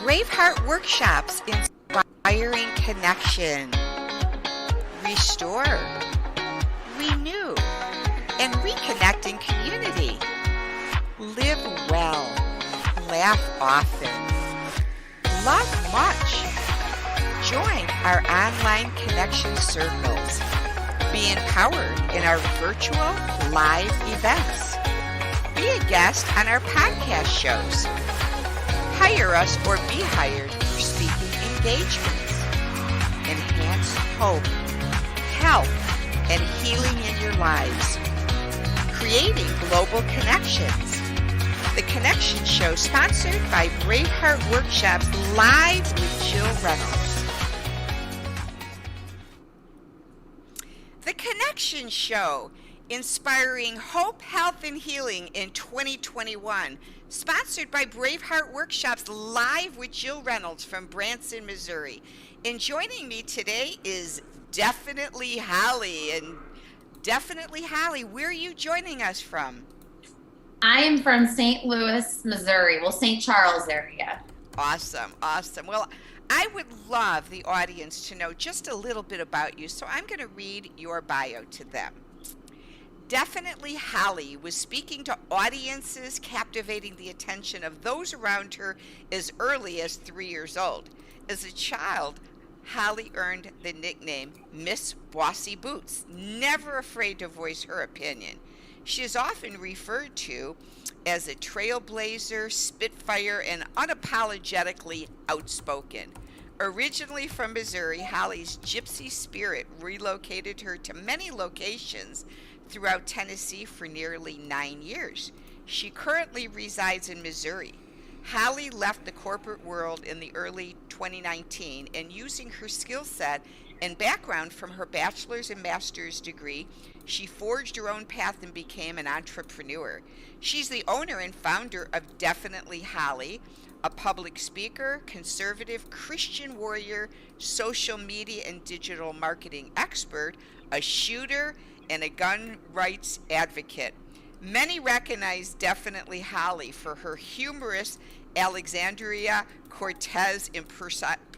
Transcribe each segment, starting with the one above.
Braveheart Workshops, inspiring connection, restore, renew, and reconnecting community. Live well, laugh often, love much. Join our online connection circles. Be empowered in our virtual live events. Be a guest on our podcast shows. Hire us or be hired for speaking engagements. Enhance hope, health, and healing in your lives. Creating global connections. The Connection Show, sponsored by Braveheart Workshops, live with Jill Reynolds. The Connection Show, inspiring hope, health, and healing in 2021, sponsored by Braveheart Workshops, live with Jill Reynolds from Branson, Missouri. And joining me today is Definitely Holly. And Definitely Holly, where are you joining us from? I am from St. Louis, Missouri. Well, St. Charles area. Awesome, awesome. Well, I would love the audience to know just a little bit about you, so I'm going to read your bio to them. Definitely Holly was speaking to audiences, captivating the attention of those around her as early as 3 years old. As a child, Holly earned the nickname Miss Bossy Boots, never afraid to voice her opinion. She is often referred to as a trailblazer, spitfire, and unapologetically outspoken. Originally from Missouri, Holly's gypsy spirit relocated her to many locations throughout Tennessee for nearly 9 years. She currently resides in Missouri. Holly left the corporate world in the early 2019, and using her skill set and background from her bachelor's and master's degree, she forged her own path and became an entrepreneur. She's the owner and founder of Definitely Holly, a public speaker, conservative Christian warrior, social media and digital marketing expert, a shooter, and a gun rights advocate. Many recognize Definitely Holly for her humorous Alexandria Cortez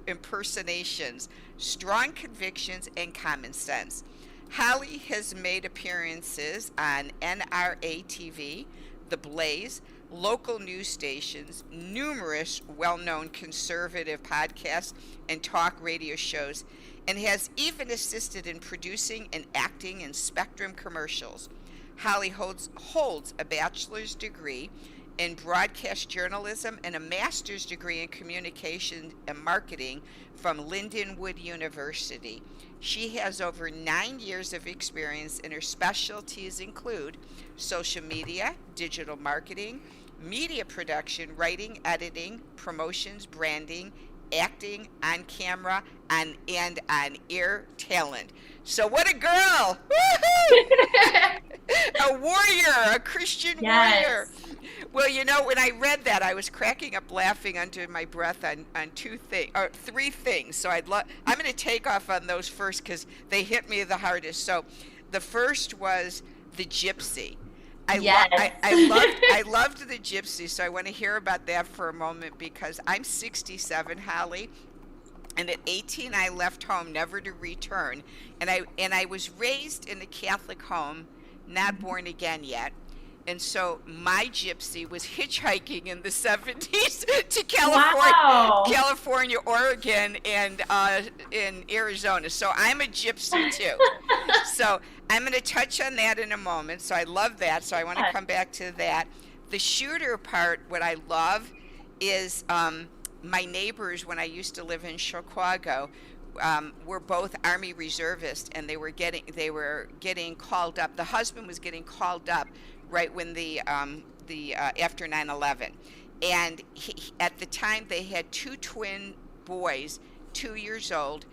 impersonations, strong convictions, and common sense. Holly has made appearances on NRA TV, The Blaze, local news stations, numerous well-known conservative podcasts and talk radio shows, and has even assisted in producing and acting in Spectrum commercials. Holly holds a bachelor's degree in broadcast journalism and a master's degree in communication and marketing from Lindenwood University. She has over 9 years of experience, and her specialties include social media, digital marketing, media production, writing, editing, promotions, branding, acting, on camera, and on air talent. So what a girl! A warrior, a Christian warrior. Well, you know, when I read that, I was cracking up laughing under my breath on three things. So I'm going to take off on those first because they hit me the hardest. So the first was the gypsy. I loved the gypsy, so I want to hear about that for a moment because I'm 67, Holly, and at 18 I left home never to return, and I was raised in a Catholic home, not born again yet. And so my gypsy was hitchhiking in the 70s to California, Oregon, and in Arizona. So I'm a gypsy too. So I'm going to touch on that in a moment. So I love that. So I want to come back to that. The shooter part, what I love is my neighbors when I used to live in Chicago were both Army reservists, and they were getting called up. The husband was getting called up right when the after 9/11, and at the time they had two twin boys, 2 years old,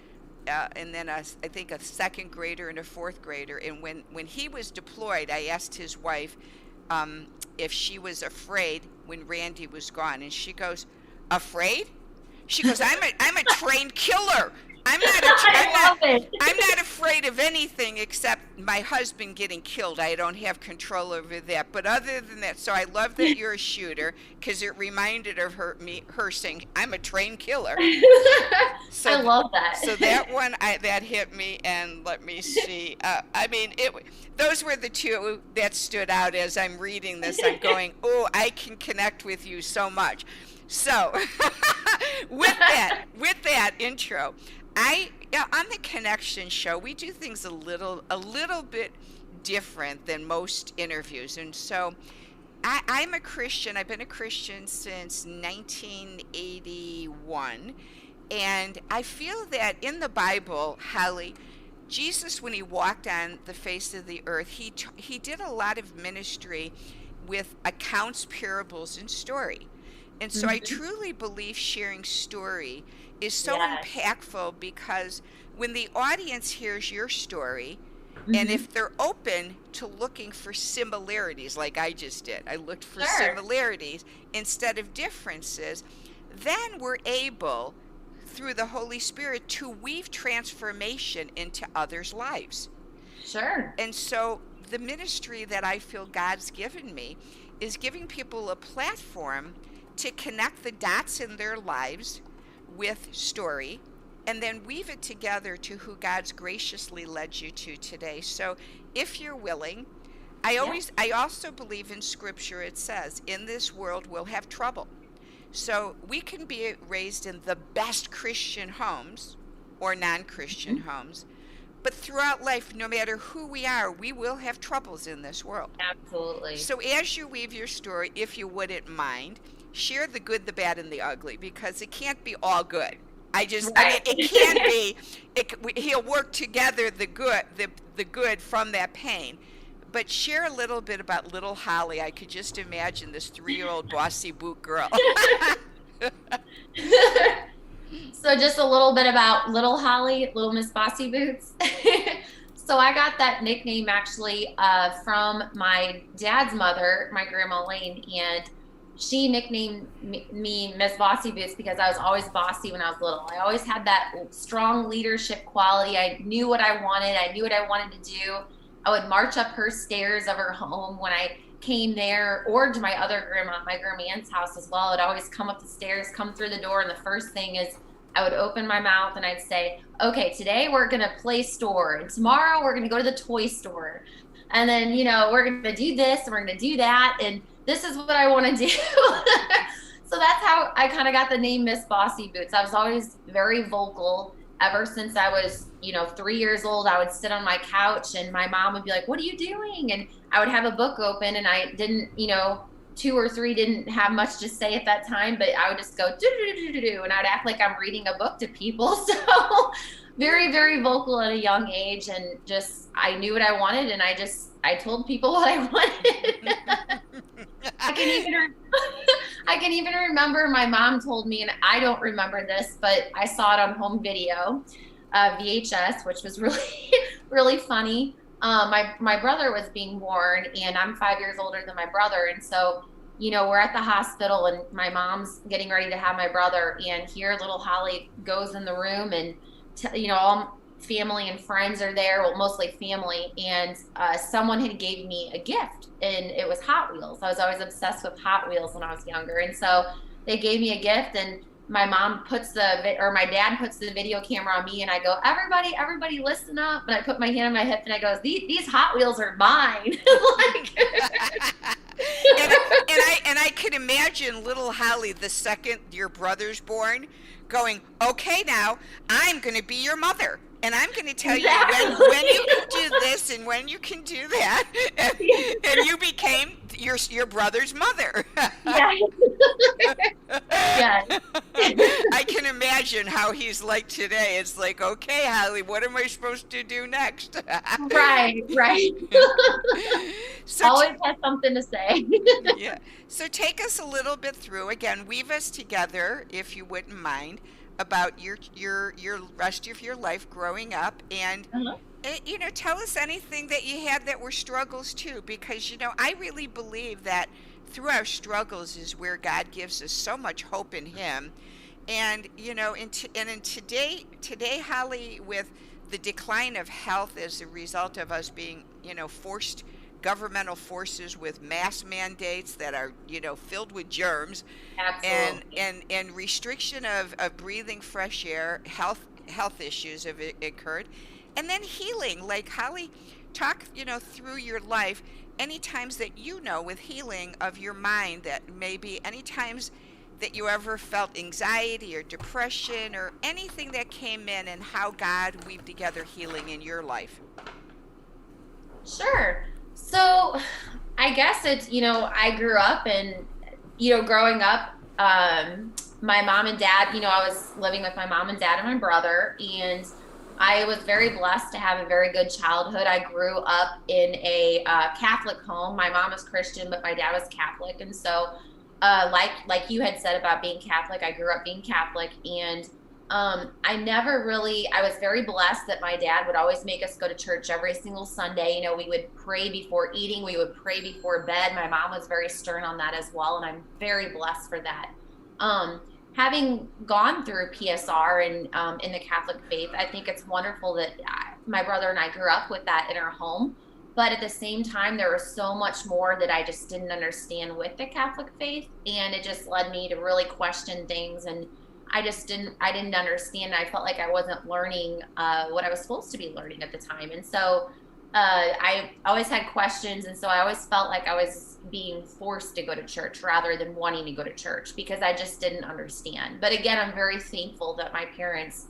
and then I think a second grader and a fourth grader. And when he was deployed, I asked his wife if she was afraid when Randy was gone, and she goes, "Afraid?" She goes, I'm a trained killer. I love it. I'm not afraid of anything except my husband getting killed. I don't have control over that. But other than that, so I love that you're a shooter because it reminded of her saying, "I'm a trained killer." So I love that. So that one that hit me, and let me see. I mean, those were the two that stood out as I'm reading this. I'm going, "Oh, I can connect with you so much." So, with that intro, on the Connection show, we do things a little bit different than most interviews, and so I'm a Christian. I've been a Christian since 1981, and I feel that in the Bible, Holly, Jesus, when he walked on the face of the earth, he did a lot of ministry with accounts, parables, and story. And so I truly believe sharing story is so impactful because when the audience hears your story, and if they're open to looking for similarities, like I just did, I looked for similarities instead of differences, then we're able, through the Holy Spirit, to weave transformation into others' lives. Sure. And so the ministry that I feel God's given me is giving people a platform to connect the dots in their lives with story and then weave it together to who God's graciously led you to today. So if you're willing, I also believe in Scripture. It says, in this world we'll have trouble. So we can be raised in the best Christian homes or non-Christian homes, but throughout life, no matter who we are, we will have troubles in this world. Absolutely. So as you weave your story, if you wouldn't mind, share the good, the bad, and the ugly, because it can't be all good. I mean, it can be. He'll work together the good from that pain. But share a little bit about little Holly. I could just imagine this 3-year-old bossy boot girl. So just a little bit about little Holly, little Miss Bossy Boots. So I got that nickname actually from my dad's mother, my grandma Lane, and she nicknamed me Miss Bossy Boots because I was always bossy when I was little. I always had that strong leadership quality. I knew what I wanted. I knew what I wanted to do. I would march up her stairs of her home when I came there, or to my other grandma, my grandma Ann's house as well. I'd always come up the stairs, come through the door, and the first thing is I would open my mouth and I'd say, okay, today we're going to play store, and tomorrow we're going to go to the toy store. And then, we're going to do this and we're going to do that. And this is what I want to do. So that's how I kind of got the name Miss Bossy Boots. I was always very vocal. Ever since I was, 3 years old, I would sit on my couch and my mom would be like, what are you doing? And I would have a book open, and I didn't, 2 or 3 didn't have much to say at that time, but I would just go do, and I'd act like I'm reading a book to people. So very, very vocal at a young age, and just, I knew what I wanted, and I told people what I wanted. I can even remember my mom told me, and I don't remember this, but I saw it on home video, VHS, which was really, really funny. My brother was being born, and I'm 5 years older than my brother. And so, we're at the hospital, and my mom's getting ready to have my brother, and here little Holly goes in the room, and, all family and friends are there. Well, mostly family. And someone had gave me a gift, and it was Hot Wheels. I was always obsessed with Hot Wheels when I was younger. And so they gave me a gift, and my dad puts the video camera on me, and I go, everybody listen up. And I put my hand on my hip, and I go, these Hot Wheels are mine. and I could imagine little Holly, the second your brother's born, going, okay, now I'm going to be your mother. And I'm going to tell you when you can do this and when you can do that. And you became your brother's mother. Yeah. Yeah. I can imagine how he's like today. It's like, okay, Holly, what am I supposed to do next? Right. So always has something to say. Yeah. So take us a little bit through, again, weave us together, if you wouldn't mind, about your rest of your life growing up, and tell us anything that you had that were struggles too, because I really believe that through our struggles is where God gives us so much hope in Him, And in today, Holly, with the decline of health as a result of us being, forced governmental forces with mass mandates that are, filled with germs, Absolutely. and restriction of breathing fresh air, health issues have occurred. And then healing, like Holly, talk, through your life, any times that, with healing of your mind, that maybe any times that you ever felt anxiety or depression or anything that came in, and how God weaved together healing in your life. Sure. So I guess it's, I grew up and, growing up, my mom and dad, I was living with my mom and dad and my brother, and I was very blessed to have a very good childhood. I grew up in a Catholic home. My mom was Christian, but my dad was Catholic. And so, like you had said about being Catholic, I grew up being Catholic, and I was very blessed that my dad would always make us go to church every single Sunday. We would pray before eating, we would pray before bed. My mom was very stern on that as well, and I'm very blessed for that. Having gone through PSR and in the Catholic faith, I think it's wonderful that my brother and I grew up with that in our home. But at the same time, there was so much more that I just didn't understand with the Catholic faith, and it just led me to really question things. And I didn't understand. I felt like I wasn't learning what I was supposed to be learning at the time. And so I always had questions. And so I always felt like I was being forced to go to church rather than wanting to go to church, because I just didn't understand. But again, I'm very thankful that my parents,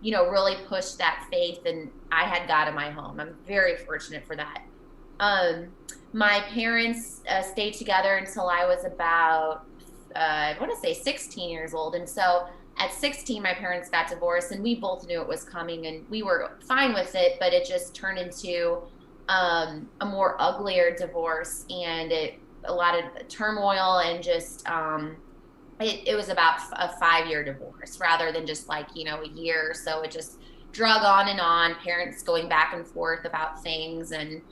really pushed that faith, and I had God in my home. I'm very fortunate for that. Um, my parents stayed together until I was about, I want to say 16 years old. And so at 16, my parents got divorced, and we both knew it was coming, and we were fine with it, but it just turned into a more uglier divorce, and a lot of turmoil, and just it was about a 5-year divorce rather than just like, a year. So it just drug on and on, parents going back and forth about things. And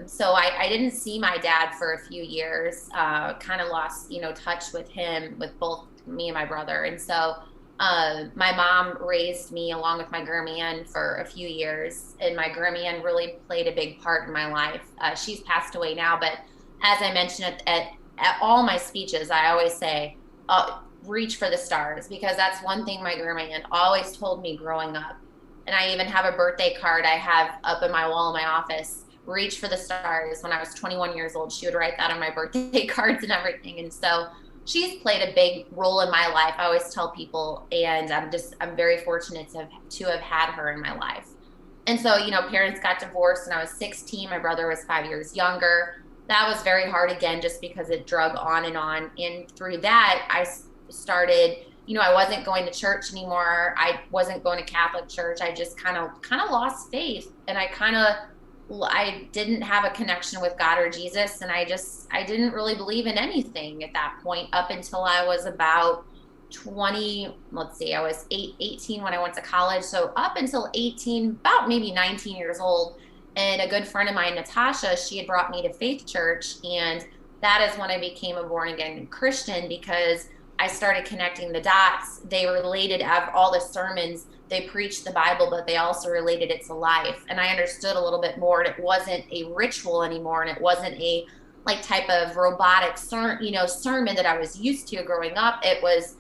so I didn't see my dad for a few years, kind of lost, touch with him, with both me and my brother. And so my mom raised me along with my grandma for a few years, and my grandma really played a big part in my life. She's passed away now, but as I mentioned at all my speeches, I always say, reach for the stars, because that's one thing my grandma always told me growing up. And I even have a birthday card I have up in my wall in my office: reach for the stars. When I was 21 years old, she would write that on my birthday cards and everything. And so she's played a big role in my life. I always tell people, and I'm very fortunate to have had her in my life. And so, parents got divorced when I was 16. My brother was 5 years younger. That was very hard again, just because it drug on and on. And through that, I started, I wasn't going to church anymore. I wasn't going to Catholic church. I just kind of lost faith, and I didn't have a connection with God or Jesus. And I didn't really believe in anything at that point, up until I was about 20, let's see, I was 18 when I went to college. So up until 18, about maybe 19 years old. And a good friend of mine, Natasha, she had brought me to Faith Church. And that is when I became a born again Christian, because I started connecting the dots. They related all the sermons. They preached the Bible, but they also related it to life. And I understood a little bit more. And it wasn't a ritual anymore. And it wasn't a like type of robotic sermon that I was used to growing up. It was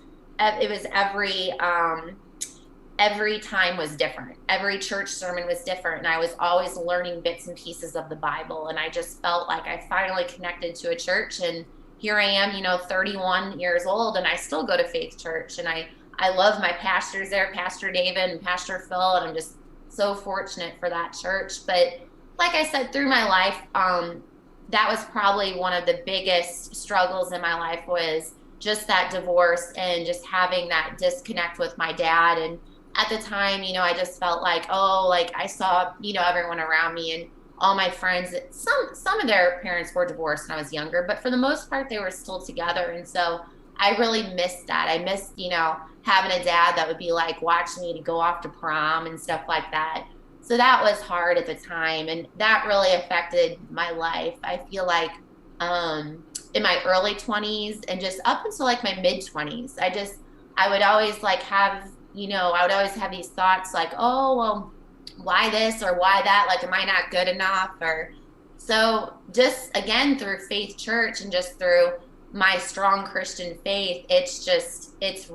every time was different. Every church sermon was different. And I was always learning bits and pieces of the Bible. And I just felt like I finally connected to a church. And here I am, 31 years old, and I still go to Faith Church. And I love my pastors there, Pastor David and Pastor Phil, and I'm just so fortunate for that church. But like I said, through my life, that was probably one of the biggest struggles in my life, was just that divorce and just having that disconnect with my dad. And at the time, I just felt like, I saw, everyone around me and all my friends, some of their parents were divorced when I was younger, but for the most part, they were still together. And so I really missed that. I missed, having a dad that would be like watching me to go off to prom and stuff like that. So that was hard at the time. And that really affected my life. I feel like in my early 20s and just up until like my mid 20s, I would always like have, I would always have these thoughts like, oh, well, why this or why that? Like, am I not good enough? Or so just again, through Faith Church and just through my strong Christian faith,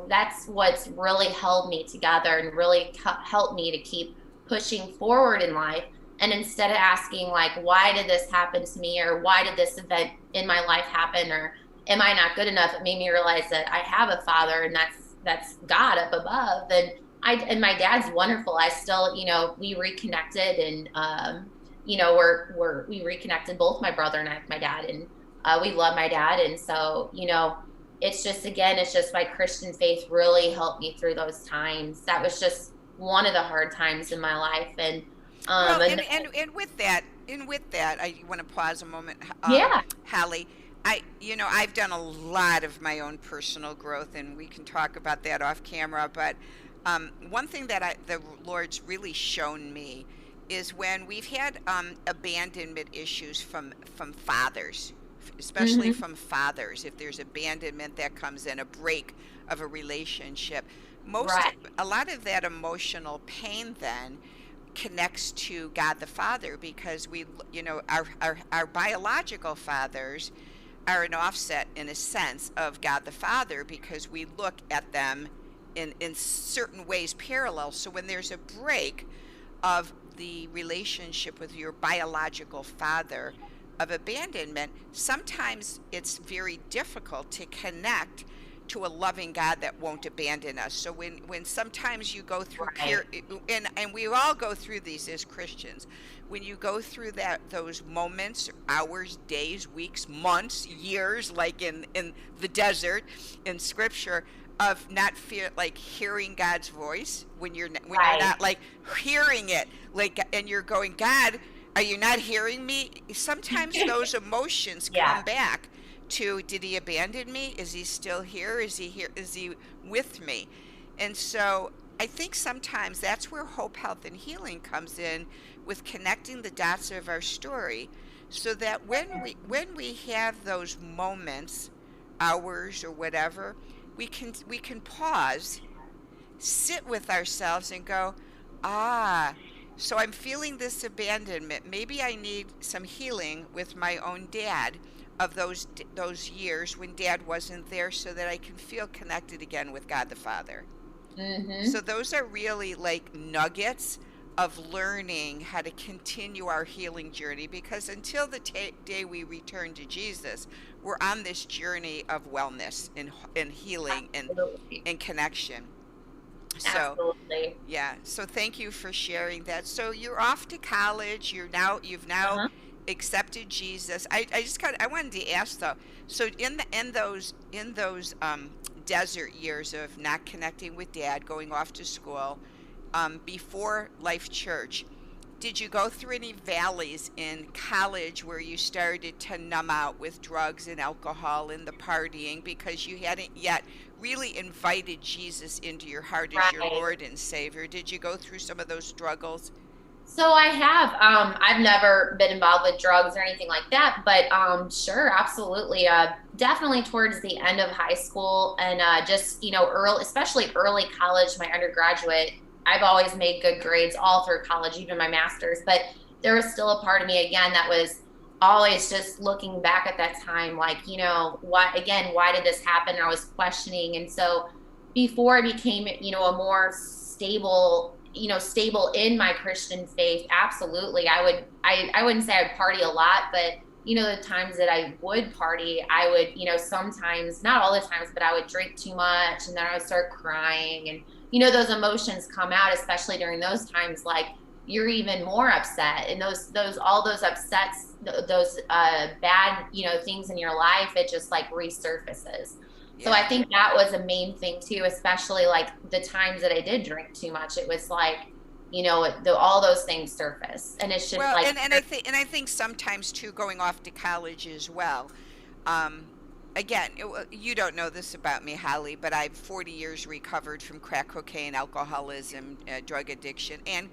that's what's really held me together and really helped me to keep pushing forward in life. And instead of asking, like, why did this happen to me? Or why did this event in my life happen? Or am I not good enough? It made me realize that I have a father, and that's God up above. And my dad's wonderful. I still, we reconnected, and we reconnected, both my brother and my dad, and we love my dad. And so, it's just, again, it's just my Christian faith really helped me through those times. That was just one of the hard times in my life. And Well, and with that, I want to pause a moment, yeah. Hallie. I've done a lot of my own personal growth, and we can talk about that off camera. But one thing that the Lord's really shown me is when we've had abandonment issues from fathers, especially Mm-hmm. from fathers. If there's abandonment that comes in, a break of a relationship, Right. a lot of that emotional pain then connects to God the Father, because our biological fathers are an offset in a sense of God the Father, because we look at them in certain ways parallel. So when there's a break of the relationship with your biological father, of abandonment, sometimes it's very difficult to connect to a loving God that won't abandon us. So when sometimes you go through Right. and we all go through these as Christians, when you go through those moments, hours, days, weeks, months, years, like in the desert, in Scripture, of not fear, like hearing God's voice, when you're Right. not like hearing it, like, and you're going, God, are you not hearing me? Sometimes those emotions Yeah. come back to, did he abandon me? Is he still here? Is he here? Is he with me? And so I think sometimes that's where hope, health, and healing comes in, with connecting the dots of our story, so that when we have those moments, hours or whatever, we can pause, sit with ourselves and go, ah, so I'm feeling this abandonment. Maybe I need some healing with my own dad, of those years when dad wasn't there, so that I can feel connected again with God the Father. Mm-hmm. So those are really like nuggets of learning how to continue our healing journey, because until the day we return to Jesus, we're on this journey of wellness and healing Absolutely. and connection. So Absolutely. yeah, so thank you for sharing that. So you're off to college. You've now Uh-huh. accepted Jesus. I wanted to ask though. So in those desert years of not connecting with dad, going off to school, before Life Church, did you go through any valleys in college where you started to numb out with drugs and alcohol and the partying, because you hadn't yet really invited Jesus into your heart as your Right. Lord and Savior? Did you go through some of those struggles? So I have, I've never been involved with drugs or anything like that, but sure, absolutely. Definitely towards the end of high school, and just, early, especially early college, my undergraduate, I've always made good grades all through college, even my master's, but there was still a part of me, again, that was always just looking back at that time, like, why did this happen? I was questioning. And so before I became, a more stable in my Christian faith, absolutely. I wouldn't say I'd party a lot, but the times that I would party, I would, sometimes, not all the times, but I would drink too much, and then I would start crying. And, those emotions come out, especially during those times, like you're even more upset. And all those upsets, those bad, things in your life, it just like resurfaces. So I Yeah. think that was a main thing too, especially like the times that I did drink too much. It was like, all those things surface, and it's just Well, like, and I think sometimes too, going off to college as well. Um, Again, you don't know this about me, Holly, but I've 40 years recovered from crack cocaine, alcoholism, drug addiction, and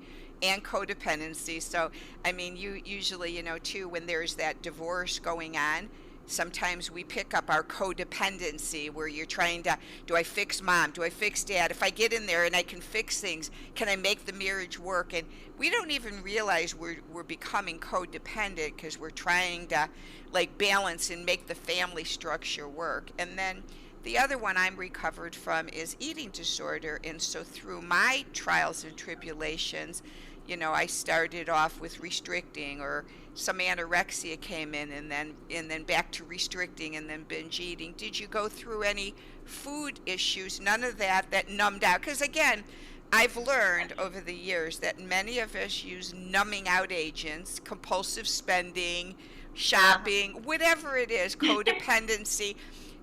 codependency. So, I mean, you usually, too, when there's that divorce going on, Sometimes we pick up our codependency where you're trying to, do I fix mom? Do I fix dad? If I get in there and I can fix things, can I make the marriage work? And we don't even realize we're becoming codependent because we're trying to like balance and make the family structure work. And then the other one I'm recovered from is eating disorder. And so through my trials and tribulations, I started off with restricting, or some anorexia came in, and then back to restricting, and then binge eating. Did you go through any food issues? None of that numbed out? Because again, I've learned over the years that many of us use numbing out agents, compulsive spending, shopping, whatever it is, codependency,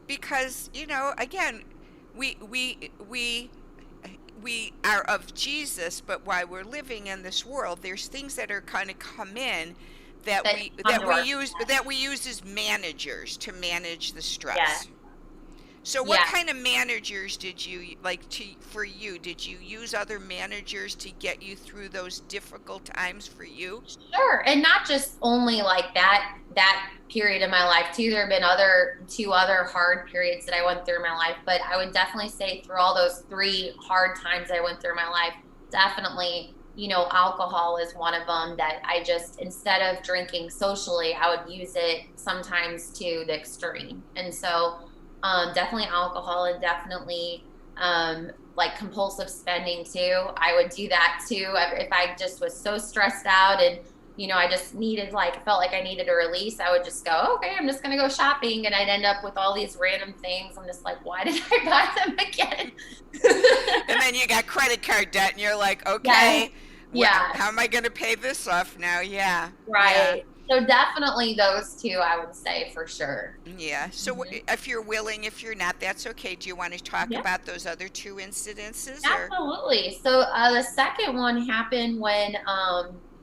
because again, we are of Jesus, but while we're living in this world, there's things that are kind of come in that That we come that to we our use that we use as managers to manage the yeah, stress. So what yeah. kind of managers did you like to for you? Did you use other managers to get you through those difficult times for you? Sure. And not just only like that period in my life too. There have been two other hard periods that I went through in my life, but I would definitely say through all those three hard times I went through my life, definitely, alcohol is one of them that I just, instead of drinking socially, I would use it sometimes to the extreme. And so definitely alcohol, and definitely like compulsive spending too. I would do that too. If I just was so stressed out and, I just needed, like, felt like I needed a release, I would just go, okay, I'm just going to go shopping. And I'd end up with all these random things. I'm just like, why did I buy them again? And then you got credit card debt, and you're like, Yes. okay, Yeah. how am I going to pay this off now? Yeah, yeah. Right. So definitely those two, I would say for sure. Yeah. So Mhm. if you're willing, if you're not, that's okay. Do you want to talk Yeah. about those other two incidences, or? Absolutely. So the second one happened when,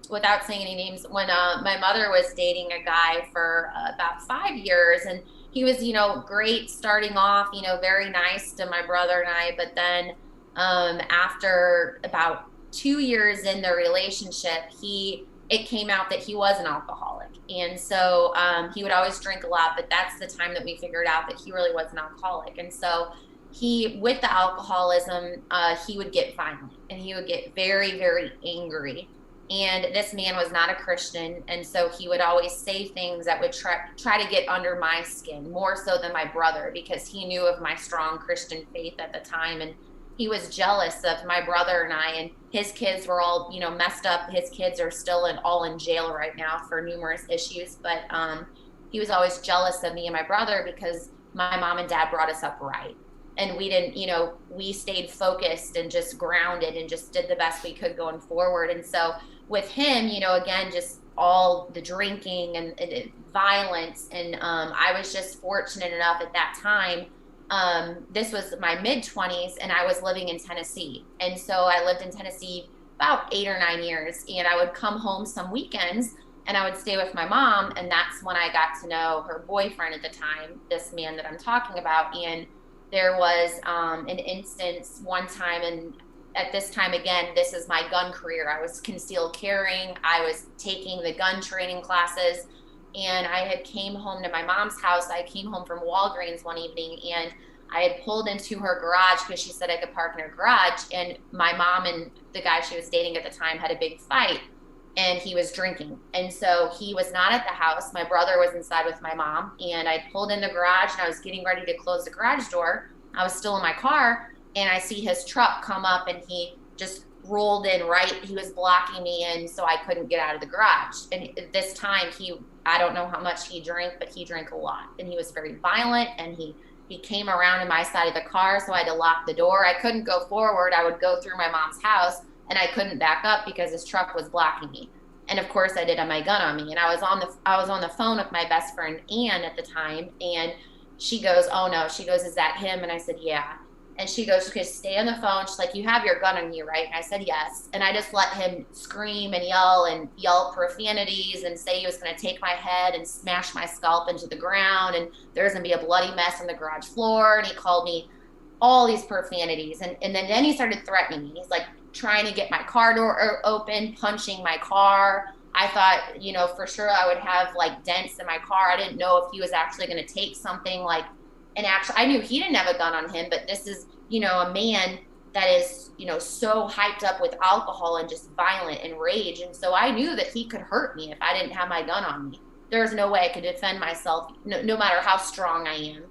without saying any names, when my mother was dating a guy for about 5 years, and he was, great starting off, very nice to my brother and I, but then after about 2 years in the relationship, it came out that he was an alcoholic, and so he would always drink a lot, but that's the time that we figured out that he really was an alcoholic, and so he, with the alcoholism, he would get violent and he would get very, very angry. And this man was not a Christian. And so he would always say things that would try to get under my skin more so than my brother, because he knew of my strong Christian faith at the time. And he was jealous of my brother and I, and his kids were all, messed up. His kids are still all in jail right now for numerous issues. But he was always jealous of me and my brother because my mom and dad brought us up right, and we didn't, we stayed focused and just grounded and just did the best we could going forward. And so with him, again, just all the drinking and violence. And I was just fortunate enough at that time. This was my mid 20s, and I was living in Tennessee. And so I lived in Tennessee about 8 or 9 years, and I would come home some weekends and I would stay with my mom. And that's when I got to know her boyfriend at the time, this man that I'm talking about. And there was an instance one time, and at this time, again, this is my gun career. I was concealed carrying. I was taking the gun training classes, and I had came home to my mom's house. I came home from Walgreens one evening, and I had pulled into her garage because she said I could park in her garage. And my mom and the guy she was dating at the time had a big fight, and he was drinking. And so he was not at the house. My brother was inside with my mom, and I pulled in the garage and I was getting ready to close the garage door. I was still in my car, and I see his truck come up, and he just rolled in right. He was blocking me in, so I couldn't get out of the garage. And this time I don't know how much he drank, but he drank a lot, and he was very violent, and he came around to my side of the car, so I had to lock the door. I couldn't go forward. I would go through my mom's house, and I couldn't back up because his truck was blocking me. And of course I did have my gun on me. And I was on the phone with my best friend, Ann, at the time. And she goes, oh no, she goes, is that him? And I said, yeah. And she goes, okay, stay on the phone. She's like, you have your gun on you, right? And I said, yes. And I just let him scream and yell profanities and say he was going to take my head and smash my scalp into the ground. And there's going to be a bloody mess on the garage floor. And he called me all these profanities. And then he started threatening me. He's like trying to get my car door open, punching my car. I thought, for sure I would have like dents in my car. I didn't know if he was actually going to take something like an actual, I knew he didn't have a gun on him, but this is, a man that is, so hyped up with alcohol and just violent and rage. And so I knew that he could hurt me if I didn't have my gun on me. There's no way I could defend myself, no matter how strong I am.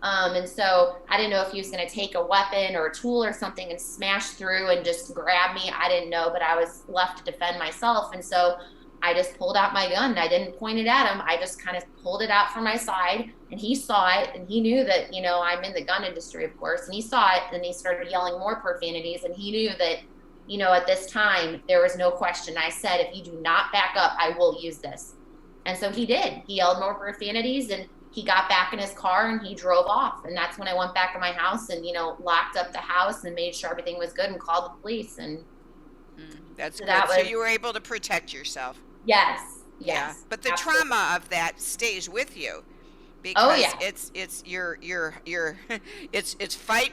And so I didn't know if he was going to take a weapon or a tool or something and smash through and just grab me. I didn't know, but I was left to defend myself. And so I just pulled out my gun. I didn't point it at him. I just kind of pulled it out from my side, and he saw it, and he knew that, I'm in the gun industry, of course, and he saw it, and he started yelling more profanities, and he knew that, at this time, there was no question. I said, if you do not back up, I will use this. And so he did. He yelled more profanities, and he got back in his car and he drove off. And that's when I went back to my house and, locked up the house and made sure everything was good and called the police. And that's so good. So you were able to protect yourself. Yes. Yeah. But the absolutely. trauma of that stays with you because it's your it's fight,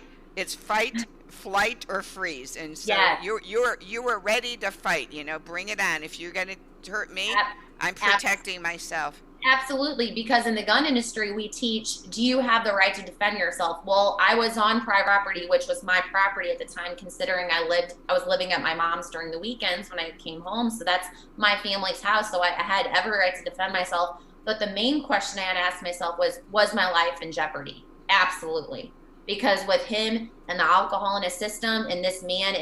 flight, or freeze. And so you were ready to fight, bring it on. If you're going to hurt me, I'm protecting myself. Absolutely, because in the gun industry, we teach, do you have the right to defend yourself? Well, I was on private property, which was my property at the time, considering I was living at my mom's during the weekends when I came home. So that's my family's house. So I had every right to defend myself. But the main question I had to ask myself was my life in jeopardy? Absolutely. Because with him and the alcohol in his system, and this man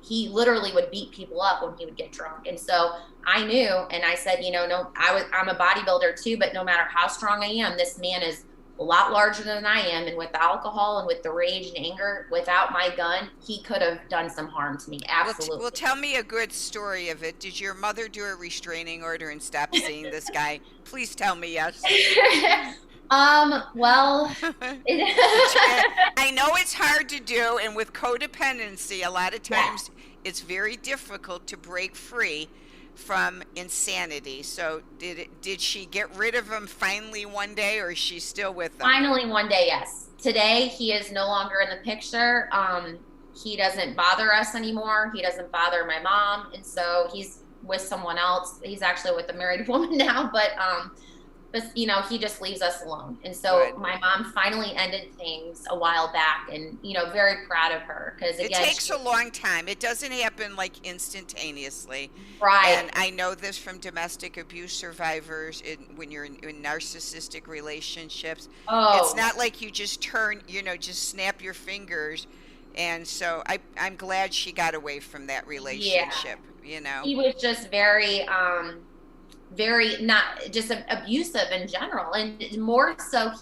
he literally would beat people up when he would get drunk. And so I knew, and I said, no, I'm a bodybuilder too, but no matter how strong I am, this man is a lot larger than I am. And with the alcohol and with the rage and anger, without my gun, he could have done some harm to me. Absolutely. Well, tell me a good story of it. Did your mother do a restraining order and stop seeing this guy? Please tell me yes. Well, I know it's hard to do, and with codependency, a lot of times it's very difficult to break free from insanity. So did she get rid of him finally one day, or is she still with him? Finally one day, yes. Today he is no longer in the picture. He doesn't bother us anymore. He doesn't bother my mom, and so he's with someone else. He's actually with a married woman now, but he just leaves us alone. And so my mom finally ended things a while back, and, very proud of her. Because it takes a long time. It doesn't happen like instantaneously. Right. And I know this from domestic abuse survivors when you're in narcissistic relationships. Oh. It's not like you just just snap your fingers. And so I'm glad she got away from that relationship, He was just very not just abusive in general, and more so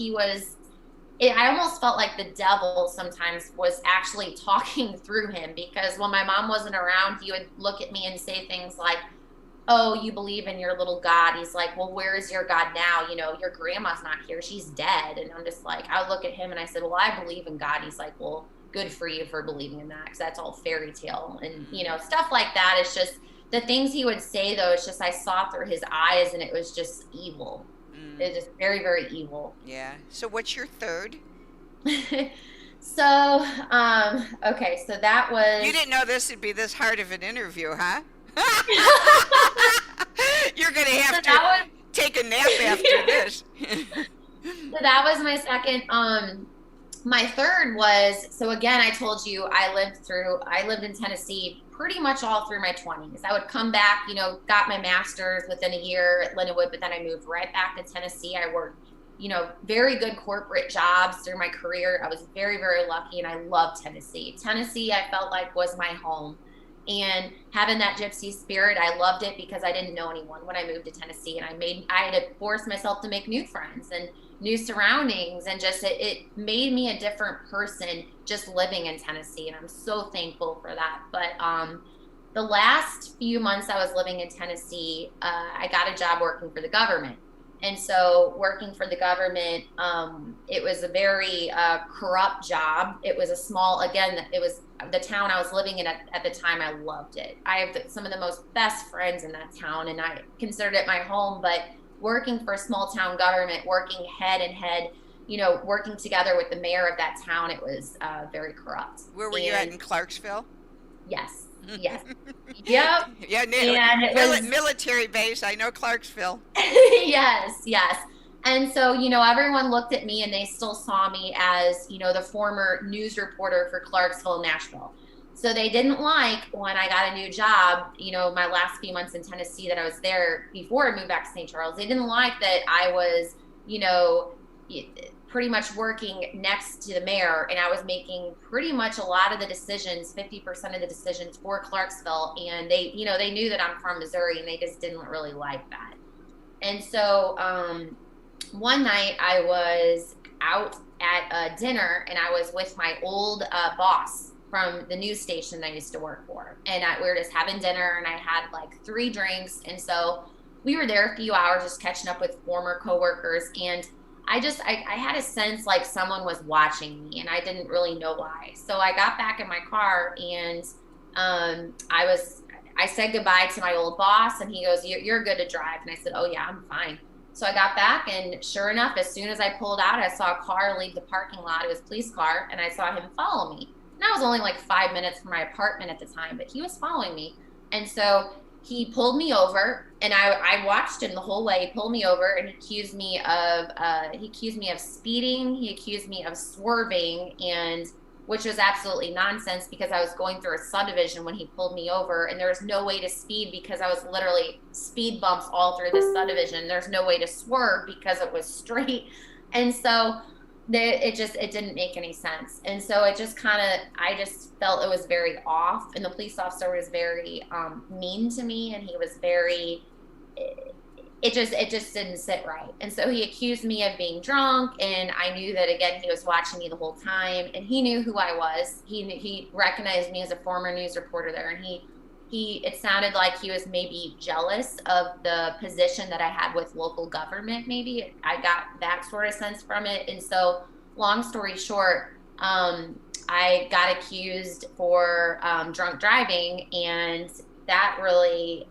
I almost felt like the devil sometimes was actually talking through him, because when my mom wasn't around, he would look at me and say things like, oh, you believe in your little God. He's like, well, where is your God now? Your grandma's not here, she's dead. And I'm just like, I would look at him and I said, well, I believe in God. He's like, well, good for you for believing in that, because that's all fairy tale. And stuff like that. It's just the things he would say, though, it's just I saw through his eyes, and it was just evil. It was just very, very evil. Yeah. So what's your third? So, okay, so that was... You didn't know this would be this hard of an interview, huh? You're going to have to take a nap after this. So that was my second. My third was, so again, I told you I lived in Tennessee pretty much all through my 20s. I would come back, got my master's within a year at Lindenwood, but then I moved right back to Tennessee. I worked, very good corporate jobs through my career. I was very, very lucky, and I loved Tennessee. Tennessee, I felt like was my home. And having that gypsy spirit, I loved it because I didn't know anyone when I moved to Tennessee, and I had to force myself to make new friends and new surroundings, and just it made me a different person just living in Tennessee, and I'm so thankful for that. But the last few months I was living in Tennessee, I got a job working for the government. And so working for the government, it was a very corrupt job. It was it was the town I was living in at the time. I loved it. I have some of the most best friends in that town, and I considered it my home. But working for small town government, working head and head, working together with the mayor of that town, it was very corrupt. Where were you at, in Clarksville? Yes. Yes. Yep. Yeah, And it was, military base. I know Clarksville. yes, yes. And so, everyone looked at me and they still saw me as, the former news reporter for Clarksville, Nashville. So they didn't like when I got a new job, my last few months in Tennessee that I was there before I moved back to St. Charles. They didn't like that I was, you know, pretty much working next to the mayor, and I was making pretty much a lot of the decisions, 50% of the decisions for Clarksville. And they knew that I'm from Missouri, and they just didn't really like that. And so one night I was out at dinner, and I was with my old boss from the news station I used to work for. And we were just having dinner, and I had like 3 drinks. And so we were there a few hours just catching up with former coworkers. And I had a sense like someone was watching me, and I didn't really know why. So I got back in my car, and I said goodbye to my old boss, and he goes, you're good to drive. And I said, oh yeah, I'm fine. So I got back, and sure enough, as soon as I pulled out, I saw a car leave the parking lot. It was a police car, and I saw him follow me. And I was only like 5 minutes from my apartment at the time, but he was following me. And so he pulled me over, and I watched him the whole way. He pulled me over, and he accused me of speeding. He accused me of swerving, and which was absolutely nonsense because I was going through a subdivision when he pulled me over, and there was no way to speed because I was literally speed bumps all through the subdivision. There's no way to swerve because it was straight. And so it didn't make any sense. And so I just felt it was very off. And the police officer was very mean to me, and he was very, it just didn't sit right. And so he accused me of being drunk, and I knew that, again, he was watching me the whole time, and he knew who I was. He recognized me as a former news reporter there, and it sounded like he was maybe jealous of the position that I had with local government. Maybe I got that sort of sense from it. And so, long story short, I got accused for drunk driving, and that really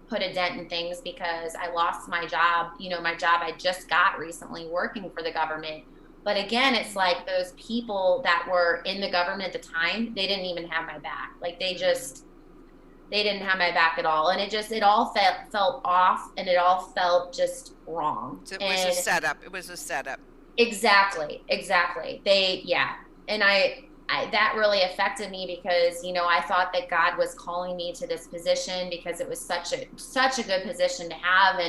put a dent in things because I lost my job, my job I just got recently working for the government. But again, it's like those people that were in the government at the time, they didn't even have my back. Like they didn't have my back at all. And it all felt off, and it all felt just wrong. So it was a setup. It was a setup. Exactly. And that really affected me because, I thought that God was calling me to this position because it was such a good position to have.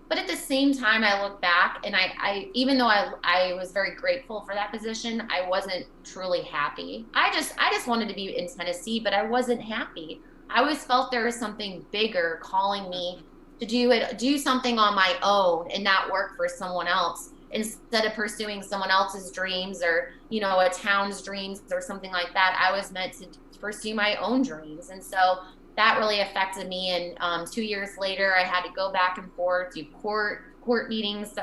But at the same time, I look back, and I even though I was very grateful for that position, I wasn't truly happy. I just wanted to be in Tennessee, but I wasn't happy. I always felt there was something bigger calling me to do something on my own and not work for someone else, instead of pursuing someone else's dreams or, a town's dreams or something like that. I was meant to pursue my own dreams. And so that really affected me. And 2 years later, I had to go back and forth, do court meetings,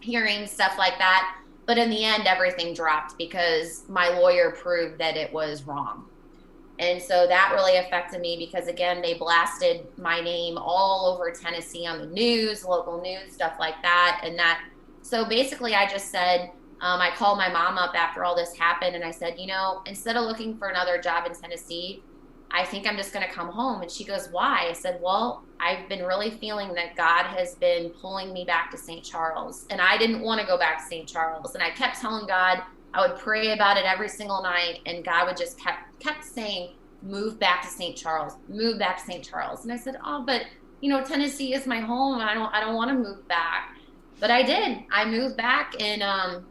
hearings, stuff like that. But in the end, everything dropped because my lawyer proved that it was wrong. And so that really affected me because, again, they blasted my name all over Tennessee on the news, local news, stuff like that. So basically I just said, I called my mom up after all this happened, and I said, instead of looking for another job in Tennessee, I think I'm just going to come home. And she goes, why? I said, well, I've been really feeling that God has been pulling me back to St. Charles, and I didn't want to go back to St. Charles. And I kept telling God, I would pray about it every single night, and God would just kept saying, move back to St. Charles, move back to St. Charles. And I said, oh, but Tennessee is my home. I don't want to move back. But I did. I moved back and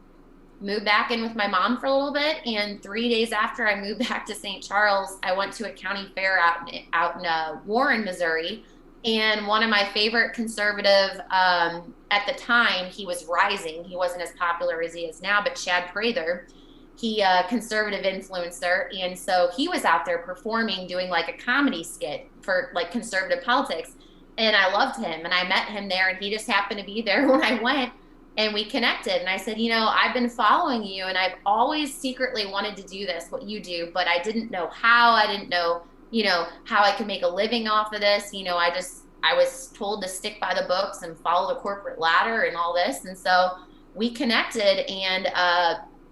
moved back in with my mom for a little bit. And 3 days after I moved back to St. Charles, I went to a county fair out in Warren, Missouri. And one of my favorite conservative, at the time, he was rising. He wasn't as popular as he is now, but Chad Prather, he conservative influencer. And so he was out there performing, doing like a comedy skit for like conservative politics. And I loved him, and I met him there, and he just happened to be there when I went, and we connected. And I said, I've been following you, and I've always secretly wanted to do this, what you do, but I didn't know how. I didn't know, how I could make a living off of this. I was told to stick by the books and follow the corporate ladder and all this. And so we connected, and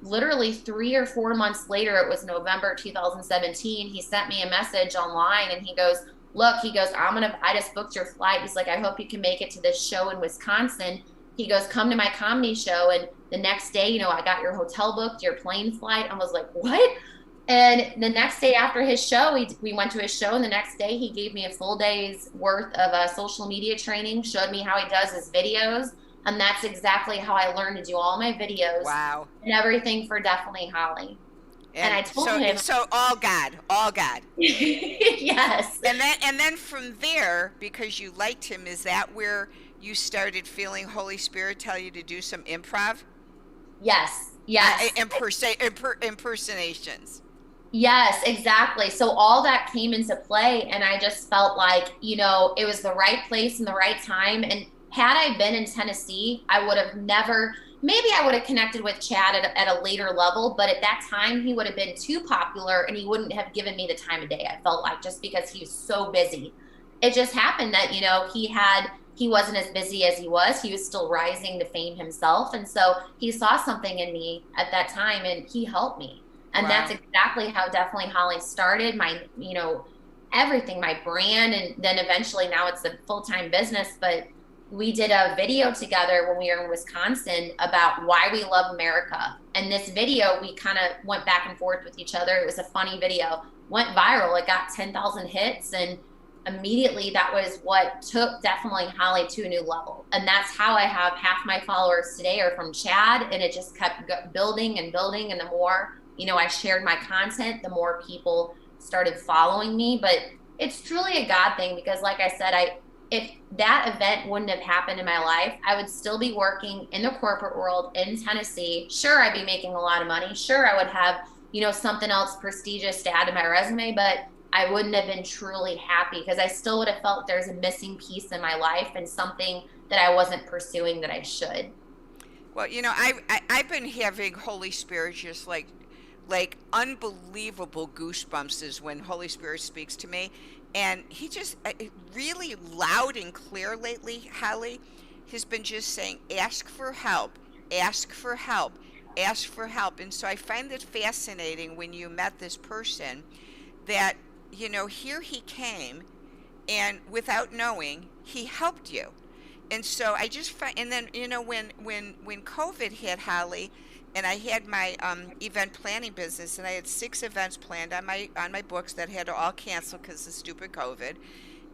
literally 3 or 4 months later, it was November 2017, he sent me a message online and he goes, look, he goes, I just booked your flight. He's like, I hope you can make it to this show in Wisconsin. He goes, come to my comedy show. And the next day, I got your hotel booked, your plane flight. I was like, what? And the next day after his show, we went to his show. And the next day, he gave me a full day's worth of social media training, showed me how he does his videos. And that's exactly how I learned to do all my videos. Wow. And everything for Definitely Holly. And I told him. So all God. Yes. And then from there, because you liked him, is that where you started feeling Holy Spirit tell you to do some improv? Yes. Impersonations. Yes, exactly. So all that came into play, and I just felt like, it was the right place and the right time. And had I been in Tennessee, I would have never, maybe I would have connected with Chad at a later level, but at that time he would have been too popular and he wouldn't have given me the time of day, I felt like, just because he was so busy. It just happened that, he wasn't as busy as he was. He was still rising to fame himself. And so he saw something in me at that time and he helped me. And Wow. that's exactly how Definitely Holly started. My, everything, my brand. And then eventually now it's a full-time business. But we did a video together when we were in Wisconsin about why we love America. And this video, we kind of went back and forth with each other. It was a funny video, went viral. It got 10,000 hits. And immediately that was what took Definitely Holly to a new level. And that's how I have half my followers today are from Chad. And it just kept building and building. And the more, I shared my content, the more people started following me. But it's truly a God thing, because like I said, if that event wouldn't have happened in my life, I would still be working in the corporate world in Tennessee. Sure, I'd be making a lot of money. Sure, I would have, something else prestigious to add to my resume, but I wouldn't have been truly happy, because I still would have felt there's a missing piece in my life and something that I wasn't pursuing that I should. Well, I've been having Holy Spirit just like unbelievable goosebumps is when Holy Spirit speaks to me. And he just really loud and clear lately, Holly, has been just saying, ask for help, ask for help, ask for help. And so I find it fascinating when you met this person that, here he came and without knowing, he helped you. And so I just find, and then, when COVID hit, Holly, and I had my event planning business, and I had 6 events planned on my books that had to all cancel because of stupid COVID.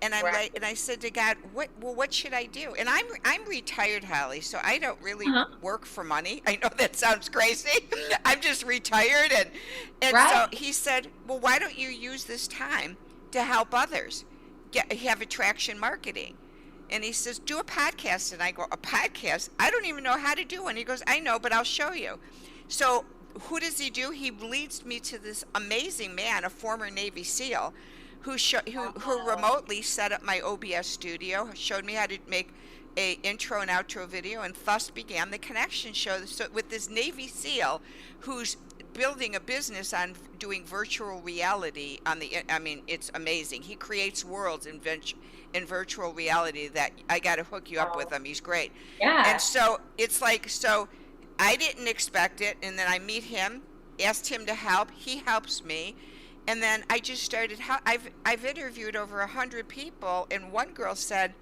And I'm Right. and I said to God, what should I do? And I'm retired, Holly, so I don't really work for money. I know that sounds crazy. I'm just retired, and Right. so he said, well, why don't you use this time to help others have attraction marketing? And he says, do a podcast. And I go, a podcast? I don't even know how to do one. He goes, I know, but I'll show you. So who does he do? He leads me to this amazing man, a former Navy SEAL, who remotely set up my OBS studio, showed me how to make a intro and outro video, and thus began the connection show. So with this Navy SEAL who's building a business on doing virtual reality it's amazing. He creates worlds in virtual reality that I got to hook you up with him. He's great. Yeah. And so it's like, so I didn't expect it. And then I meet him, asked him to help. He helps me. And then I just started, I've interviewed over 100 people. And one girl said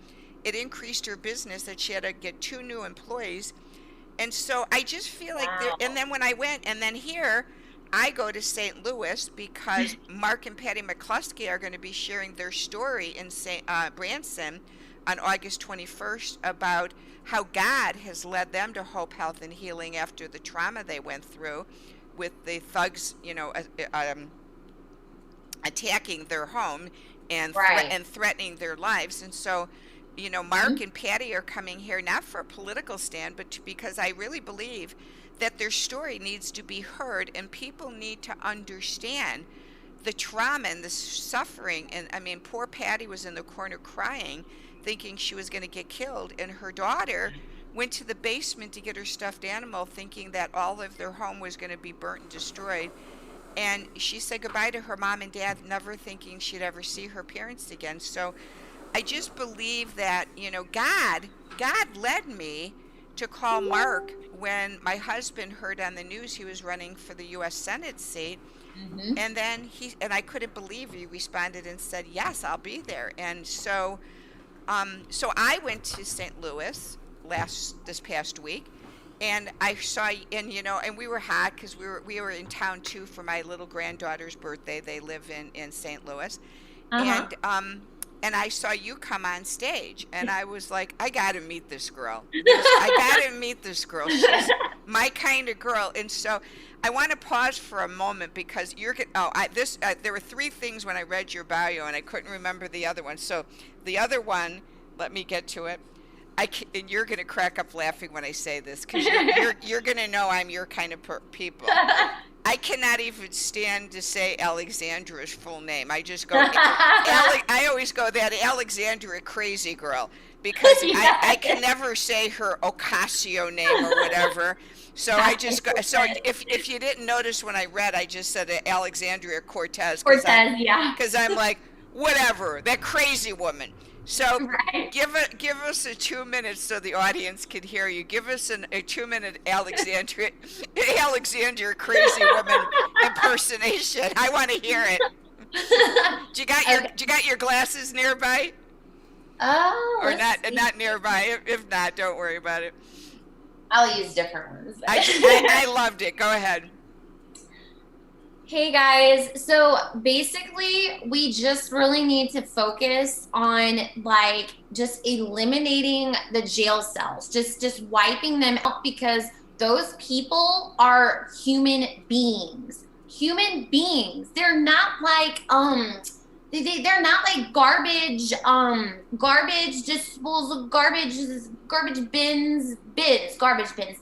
it increased her business, that she had to get 2 new employees. And so I just feel like, Wow. and then when I went, and then here, I go to St. Louis because Mark and Patty McCluskey are going to be sharing their story in Branson on August 21st about how God has led them to hope, health, and healing after the trauma they went through with the thugs, attacking their home and Right. and threatening their lives. And so, Mark and Patty are coming here not for a political stand, but because I really believe that their story needs to be heard, and people need to understand the trauma and the suffering. And I mean, poor Patty was in the corner crying, thinking she was going to get killed, and her daughter went to the basement to get her stuffed animal, thinking that all of their home was going to be burnt and destroyed. And she said goodbye to her mom and dad, never thinking she'd ever see her parents again. So I just believe that, God led me to call Mark when my husband heard on the news he was running for the U.S. Senate seat. And then I couldn't believe he responded and said, yes, I'll be there. And so I went to St. Louis this past week, and I saw, and and we were hot because we were in town too for my little granddaughter's birthday. They live in St. Louis, and I saw you come on stage, and I was like, I got to meet this girl. I got to meet this girl. She's my kind of girl. And so I want to pause for a moment because there were 3 things when I read your bio, and I couldn't remember the other one. So the other one, let me get to it. And you're going to crack up laughing when I say this because you're going to know I'm your kind of people. I cannot even stand to say Alexandra's full name. I just go, I always go that Alexandra crazy girl because I can never say her Ocasio name or whatever. So I just go, so if you didn't notice when I read, I just said Alexandria Cortez. Because I'm like, whatever, that crazy woman. So give us a 2 minutes so the audience can hear you. Give us a 2-minute Alexandria crazy woman impersonation. I want to hear it. Do you got your glasses nearby? Oh, or not nearby? If not, don't worry about it. I'll use different ones. I loved it. Go ahead. Hey guys, so basically we just really need to focus on just eliminating the jail cells, just wiping them out because those people are human beings. They're not like they're not like garbage disposal, garbage bins.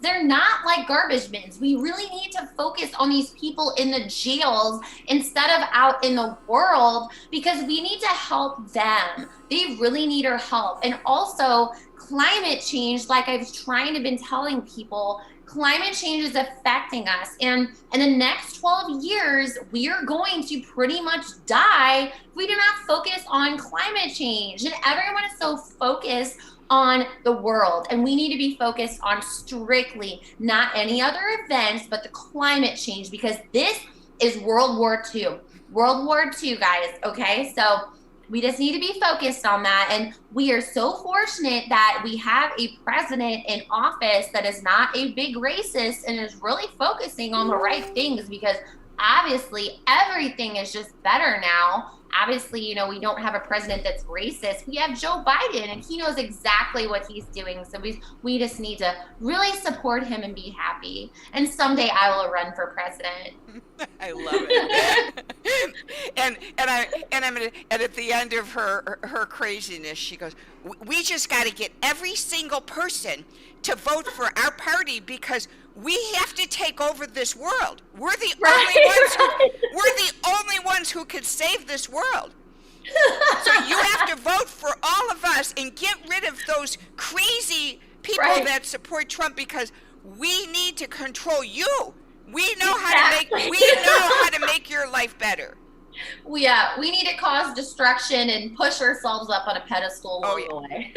They're not like garbage bins. We really need to focus on these people in the jails instead of out in the world because we need to help them. They really need our help. And also climate change, like I've been telling people, climate change is affecting us. And in the next 12 years, we are going to pretty much die if we do not focus on climate change. And everyone is so focused on the world. And we need to be focused on strictly not any other events, but the climate change, because this is World War II. World War II, guys, okay? So we just need to be focused on that. And we are so fortunate that we have a president in office that is not a big racist and is really focusing on the right things because obviously everything is just better now. Obviously, we don't have a president that's racist. We have Joe Biden, and he knows exactly what he's doing. So we just need to really support him and be happy. And someday I will run for president. I love it. and at the end of her craziness, she goes, "We just got to get every single person to vote for our party because we have to take over this world. We're the only ones who could save this world. So you have to vote for all of us and get rid of those crazy people that support Trump because we need to control you. We know how to make your life better." Yeah, we need to cause destruction and push ourselves up on a pedestal along the way.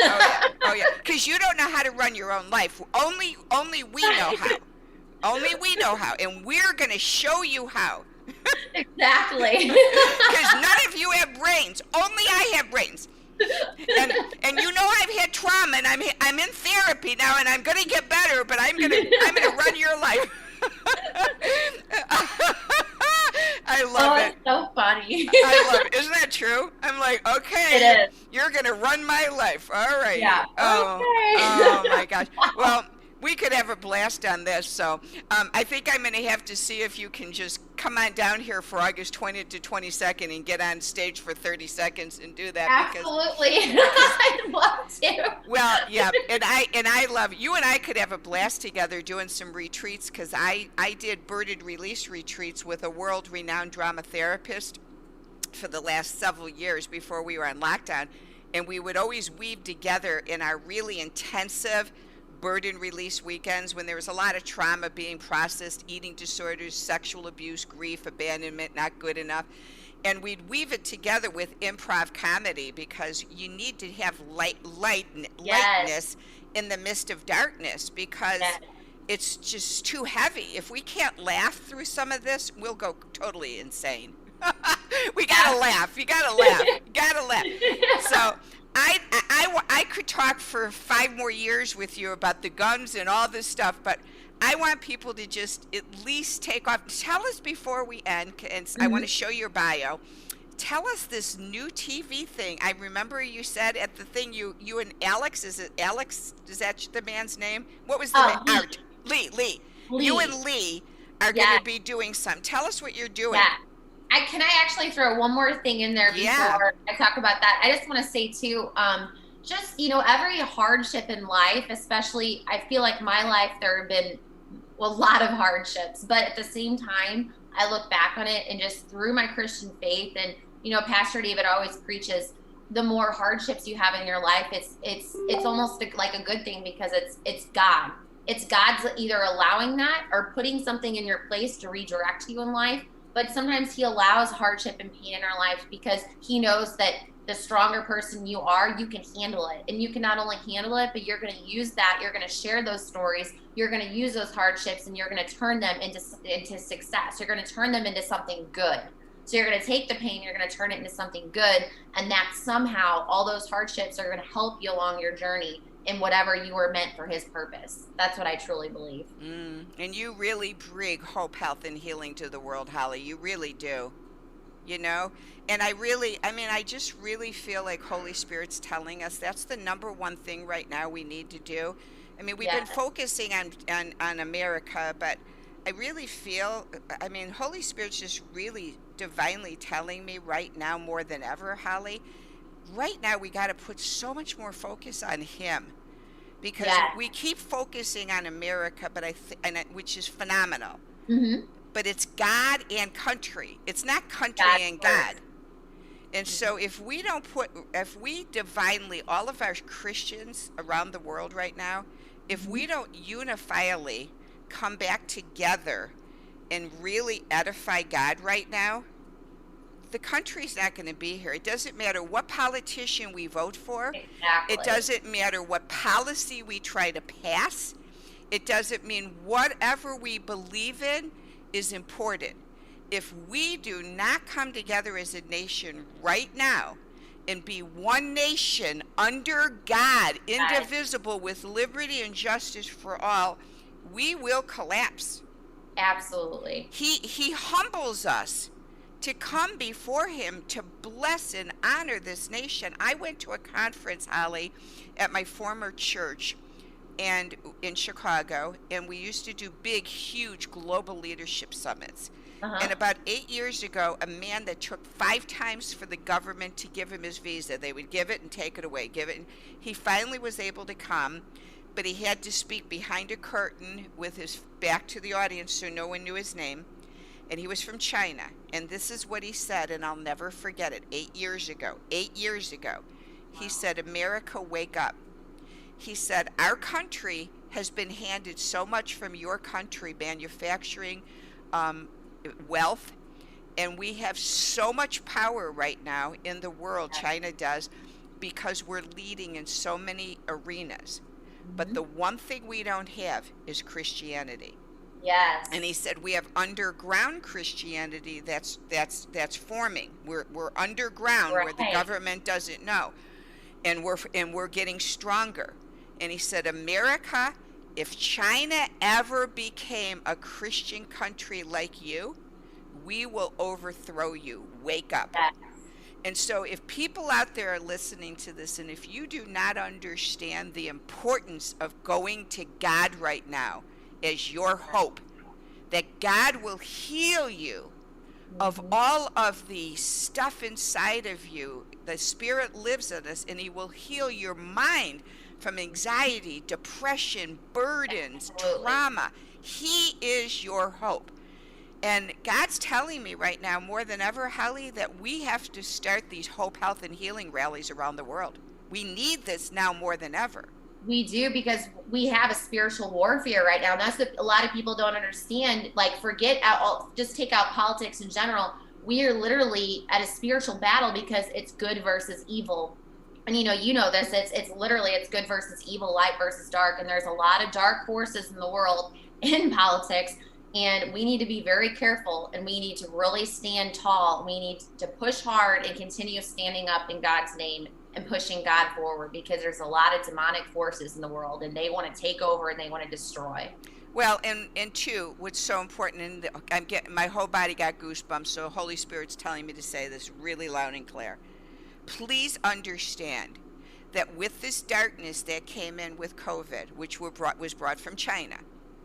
Oh yeah, because you don't know how to run your own life. Only we know how. Only we know how, and we're going to show you how. Exactly. Because none of you have brains. Only I have brains. And I've had trauma, and I'm in therapy now, and I'm going to get better. But I'm gonna run your life. I love it. It's so funny. I love it. Isn't that true? I'm like, okay, it is. You're gonna run my life. All right. Yeah. Oh my gosh. Well, we could have a blast on this. So I think I'm gonna have to see if you can just come on down here for August 20th to 22nd and get on stage for 30 seconds and do that. Absolutely. I'd love to. Well, yeah, and I love you and I could have a blast together doing some retreats because I did birded release retreats with a world-renowned drama therapist for the last several years before we were on lockdown, and we would always weave together in our really intensive burden release weekends when there was a lot of trauma being processed, eating disorders, sexual abuse, grief, abandonment, not good enough. And we'd weave it together with improv comedy because you need to have lightness in the midst of darkness, because Yes. it's just too heavy. If we can't laugh through some of this, we'll go totally insane. We gotta laugh. You gotta laugh. You gotta laugh. So I could talk for 5 more years with you about the guns and all this stuff, but I want people to just at least take off. Tell us before we end, and I want to show your bio. Tell us this new TV thing. I remember you said at the thing, you and Alex, is it Alex? Is that the man's name? What was the Art? Lee. You and Lee are going to be doing some. Tell us what you're doing. Yeah. Can I actually throw one more thing in there before I talk about that? I just want to say too, just, every hardship in life, especially, I feel like my life, there have been a lot of hardships, but at the same time, I look back on it and just through my Christian faith, and, Pastor David always preaches, the more hardships you have in your life, it's almost like a good thing, because it's God. It's God's either allowing that or putting something in your place to redirect you in life. But sometimes he allows hardship and pain in our lives because he knows that the stronger person you are, you can handle it. And you can not only handle it, but you're going to use that. You're going to share those stories. You're going to use those hardships, and you're going to turn them into success. You're going to turn them into something good. So you're going to take the pain, you're going to turn it into something good. And that somehow all those hardships are going to help you along your journey in whatever you were meant for his purpose. That's what I truly believe. And you really bring hope, health, and healing to the world, Holly. You really do. And I just really feel like Holy Spirit's telling us that's the number one thing right now we need to do. We've been focusing on America, but I really feel, Holy Spirit's just really divinely telling me right now more than ever, Holly, right now we got to put so much more focus on him, because we keep focusing on America, but which is phenomenal. But it's God and country. It's not country and God. And so if we divinely, all of our Christians around the world right now, if we don't unifiedly come back together and really edify God right now, the country's not going to be here. It doesn't matter what politician we vote for. Exactly. It doesn't matter what policy we try to pass. It doesn't mean whatever we believe in is important. If we do not come together as a nation right now and be one nation under God, indivisible, with liberty and justice for all, we will collapse. Absolutely. He humbles us to come before him to bless and honor this nation. I went to a conference, Holly, at my former church and in Chicago, and we used to do big, huge global leadership summits. And about 8 years ago, a man that took 5 times for the government to give him his visa, they would give it and take it away, give it. And he finally was able to come, but he had to speak behind a curtain with his back to the audience so no one knew his name. And he was from China. And this is what he said, and I'll never forget it. 8 years ago, he said, "America, wake up." He said, "Our country has been handed so much from your country, manufacturing, wealth, and we have so much power right now in the world, China does, because we're leading in so many arenas. But the one thing we don't have is Christianity." Yes. And he said we have underground Christianity that's forming. We're underground where the government doesn't know, and we're getting stronger. And he said, "America, if China ever became a Christian country like you, we will overthrow you. Wake up." Yes. And so if people out there are listening to this, and if you do not understand the importance of going to God right now as your hope, that God will heal you of all of the stuff inside of you. The Spirit lives in us, and he will heal your mind from anxiety, depression, burdens, trauma. He is your hope. And God's telling me right now more than ever, Holly, that we have to start these hope, health, and healing rallies around the world. We need this now more than ever. We do, because we have a spiritual warfare right now. That's what a lot of people don't understand. Like, just take out politics in general. We are literally at a spiritual battle because it's good versus evil. and you know this, it's literally, it's good versus evil, light versus dark, and there's a lot of dark forces in the world in politics, and we need to be very careful, and we need to really stand tall. We need to push hard and continue standing up in God's name and pushing God forward, because there's a lot of demonic forces in the world, and they want to take over and they want to destroy. Well, and two, what's so important, and I'm getting, my whole body got goosebumps, so Holy Spirit's telling me to say this really loud and clear. Please understand that with this darkness that came in with COVID, which was brought from China,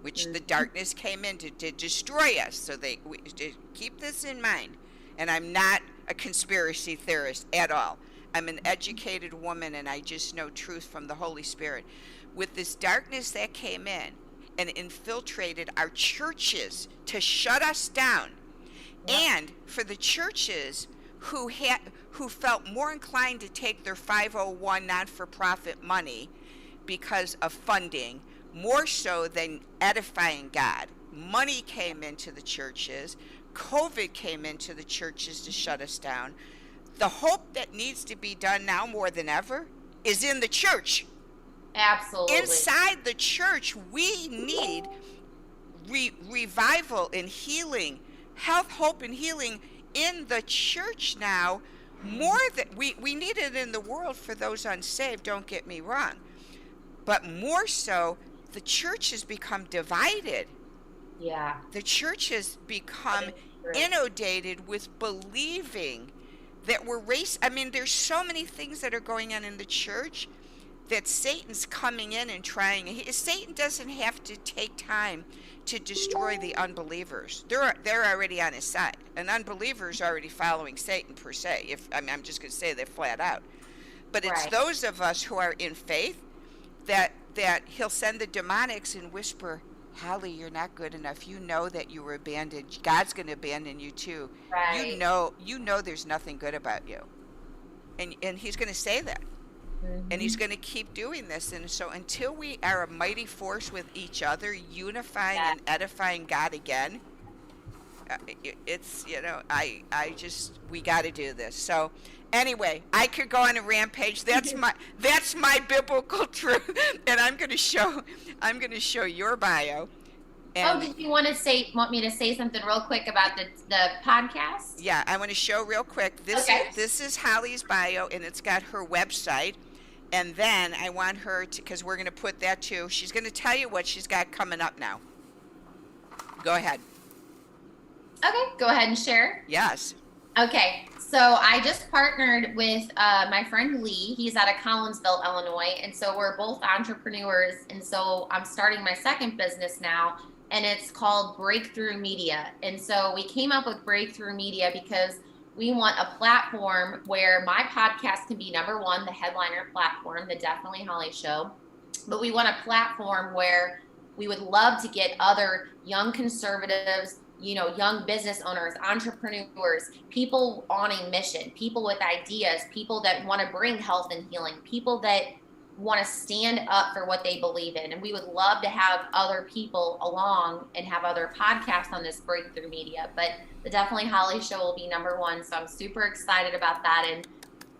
which the darkness came in to destroy us, so to keep this in mind. And I'm not a conspiracy theorist at all. I'm an educated woman, and I just know truth from the Holy Spirit. With this darkness that came in and infiltrated our churches to shut us down, and for the churches who felt more inclined to take their 501 not-for-profit money because of funding, more so than edifying God. Money came into the churches. COVID came into the churches to shut us down. The hope that needs to be done now more than ever is in the church. Absolutely. Inside the church, we need revival and healing, health, hope, and healing in the church now, more than we need it in the world for those unsaved, don't get me wrong. But more so, the church has become divided. Yeah. The church has become inundated with believing that we're race. I mean, there's so many things that are going on in the church that Satan's coming in and trying. Satan doesn't have to take time to destroy the unbelievers. They're already on his side. An unbeliever's already following Satan per se. I'm just going to say that flat out. But it's those of us who are in faith that he'll send the demonics and whisper, Holly, you're not good enough. You know that you were abandoned. God's going to abandon you too. Right. You know there's nothing good about you. And he's going to say that. And he's going to keep doing this. And so until we are a mighty force with each other, unifying and edifying God again, it's, we got to do this. So anyway, I could go on a rampage. That's my biblical truth. And I'm going to show your bio. And did you want me to say something real quick about the podcast? Yeah, I want to show real quick. This is Holly's bio, and it's got her website. And then I want her to, because we're going to put that too. She's going to tell you what she's got coming up now. Go ahead. Okay, go ahead and share. Yes. Okay, so I just partnered with my friend Lee. He's out of Collinsville, Illinois, and so we're both entrepreneurs. And so I'm starting my second business now, and it's called Breakthrough Media. And so we came up with Breakthrough Media because we want a platform where my podcast can be number one, the headliner platform, the Definitely Holly Show. But we want a platform where we would love to get other young conservatives, young business owners, entrepreneurs, people on a mission, people with ideas, people that want to bring health and healing, people that want to stand up for what they believe in. And we would love to have other people along and have other podcasts on this Breakthrough Media. But the Definitely Holly Show will be number one. So I'm super excited about that. And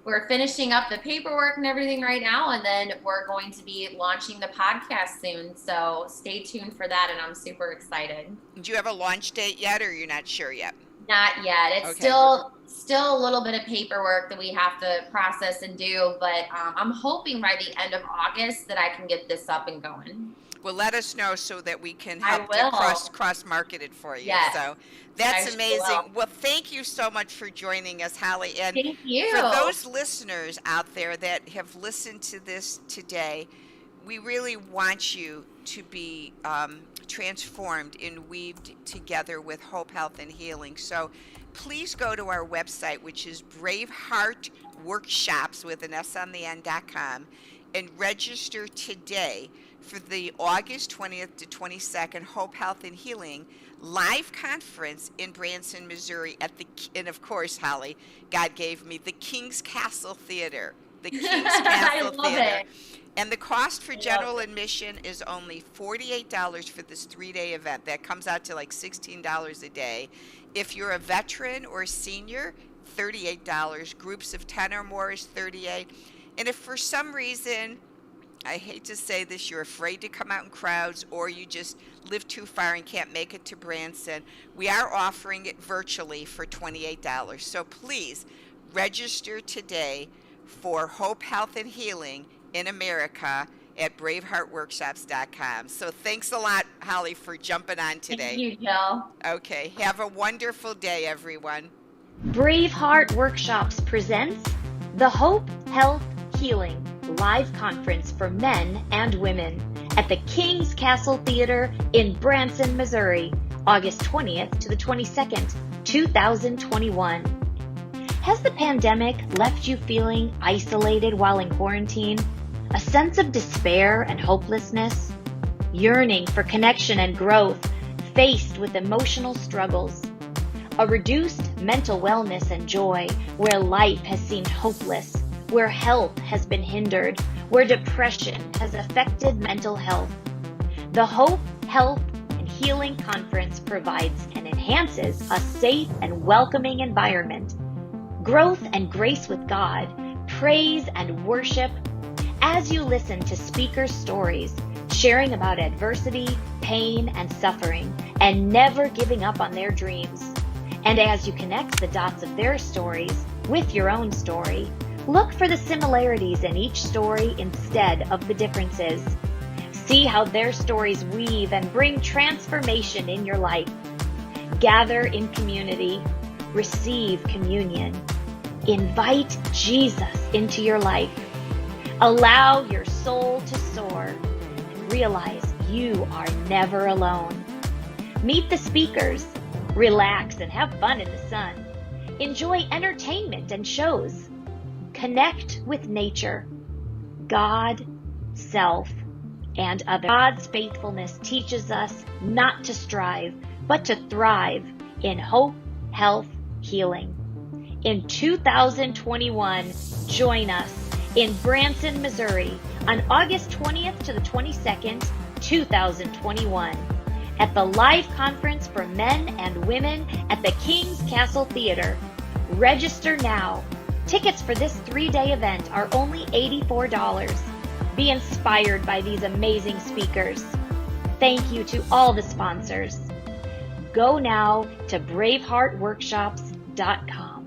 we're finishing up the paperwork and everything right now. And then we're going to be launching the podcast soon. So stay tuned for that. And I'm super excited. Do you have a launch date yet, or you're not sure yet? Not yet. It's still a little bit of paperwork that we have to process and do, but I'm hoping by the end of August that I can get this up and going. Well, let us know so that we can help to cross market it for you. Yes. So that's amazing. Well, thank you so much for joining us, Holly. And thank you. For those listeners out there that have listened to this today, we really want you to be transformed and weaved together with hope, health, and healing. So please go to our website, which is braveheartworkshops with an S on the end.com, and register today for the August 20th to 22nd Hope, Health, and Healing live conference in Branson, Missouri and of course, Holly, God gave me the King's Castle Theater. The King's Castle Theater. And the cost for general admission is only $48 for this 3-day event. That comes out to like $16 a day. If you're a veteran or a senior, $38. Groups of 10 or more is $38. And if for some reason, I hate to say this, you're afraid to come out in crowds, or you just live too far and can't make it to Branson, we are offering it virtually for $28. So please register today for Hope, Health, and Healing in America at braveheartworkshops.com. So thanks a lot, Holly, for jumping on today. Thank you, Jill. Okay, have a wonderful day, everyone. Braveheart Workshops presents the Hope, Health, Healing live conference for men and women at the King's Castle Theater in Branson, Missouri, August 20th to the 22nd, 2021. Has the pandemic left you feeling isolated while in quarantine? A sense of despair and hopelessness? Yearning for connection and growth, faced with emotional struggles? A reduced mental wellness and joy where life has seemed hopeless, where health has been hindered, where depression has affected mental health. The Hope, Health, and Healing Conference provides and enhances a safe and welcoming environment, growth and grace with God, praise and worship. As you listen to speakers' stories, sharing about adversity, pain, and suffering, and never giving up on their dreams. And as you connect the dots of their stories with your own story, look for the similarities in each story instead of the differences. See how their stories weave and bring transformation in your life. Gather in community. Receive communion. Invite Jesus into your life. Allow your soul to soar and realize you are never alone. Meet the speakers. Relax and have fun in the sun. Enjoy entertainment and shows. Connect with nature, God, self, and others. God's faithfulness teaches us not to strive, but to thrive in hope, health, healing. In 2021, join us in Branson, Missouri on August 20th to the 22nd, 2021 at the live conference for men and women at the King's Castle Theater. Register now. Tickets for this 3-day event are only $84. Be inspired by these amazing speakers. Thank you to all the sponsors. Go now to braveheartworkshops.com.